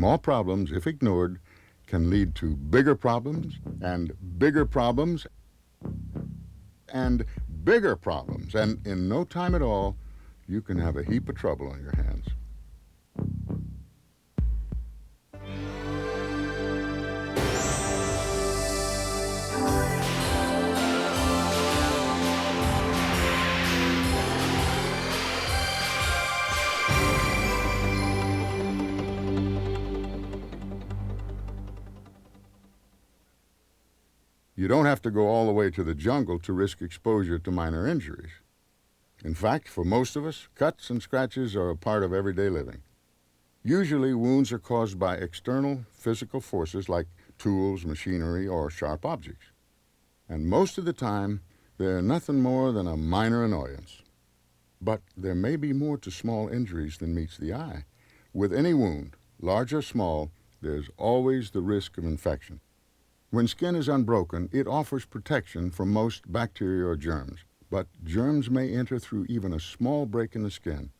Small problems, if ignored, can lead to bigger problems and bigger problems and bigger problems. And in no time at all, you can have a heap of trouble on your hands. You don't have to go all the way to the jungle to risk exposure to minor injuries. In fact, for most of us, cuts and scratches are a part of everyday living. Usually, wounds are caused by external physical forces like tools, machinery, or sharp objects. And most of the time, they're nothing more than a minor annoyance. But there may be more to small injuries than meets the eye. With any wound, large or small, there's always the risk of infection. When skin is unbroken, it offers protection from most bacteria or germs, but germs may enter through even a small break in the skin.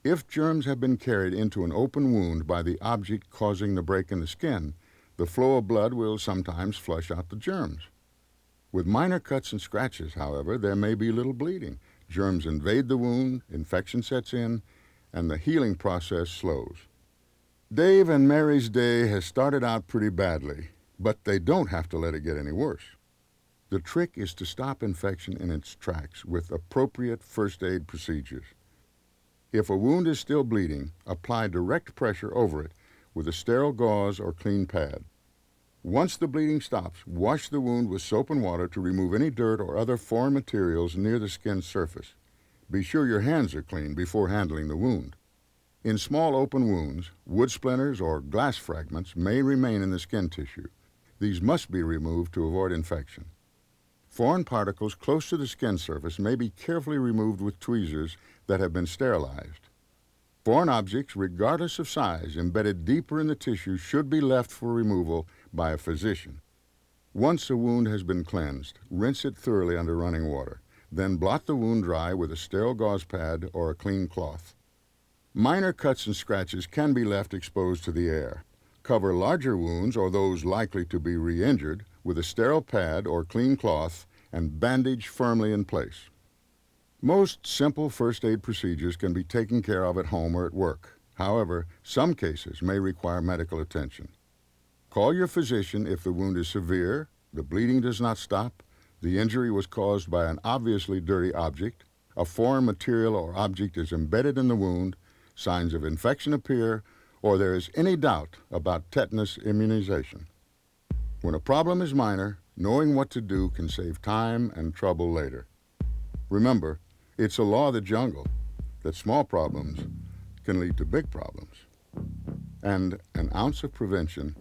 If germs have been carried into an open wound by the object causing the break in the skin, the flow of blood will sometimes flush out the germs. With minor cuts and scratches, however, there may be little bleeding. Germs invade the wound, infection sets in, and the healing process slows. Dave and Mary's day has started out pretty badly, but they don't have to let it get any worse. The trick is to stop infection in its tracks with appropriate first aid procedures. If a wound is still bleeding, apply direct pressure over it with a sterile gauze or clean pad. Once the bleeding stops, wash the wound with soap and water to remove any dirt or other foreign materials near the skin surface. Be sure your hands are clean before handling the wound. In small open wounds, wood splinters or glass fragments may remain in the skin tissue. These must be removed to avoid infection. Foreign particles close to the skin surface may be carefully removed with tweezers that have been sterilized. Foreign objects, regardless of size, embedded deeper in the tissue should be left for removal by a physician. Once a wound has been cleansed, rinse it thoroughly under running water. Then blot the wound dry with a sterile gauze pad or a clean cloth. Minor cuts and scratches can be left exposed to the air. Cover larger wounds or those likely to be re-injured with a sterile pad or clean cloth and bandage firmly in place. Most simple first aid procedures can be taken care of at home or at work. However, some cases may require medical attention. Call your physician if the wound is severe, the bleeding does not stop, the injury was caused by an obviously dirty object, a foreign material or object is embedded in the wound, signs of infection appear, or there is any doubt about tetanus immunization. When a problem is minor, knowing what to do can save time and trouble later. Remember, it's a law of the jungle that small problems can lead to big problems. And an ounce of prevention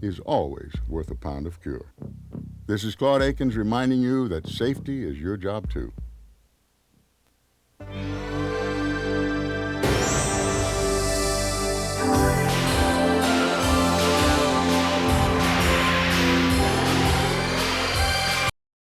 is always worth a pound of cure. This is Claude Akins reminding you that safety is your job too.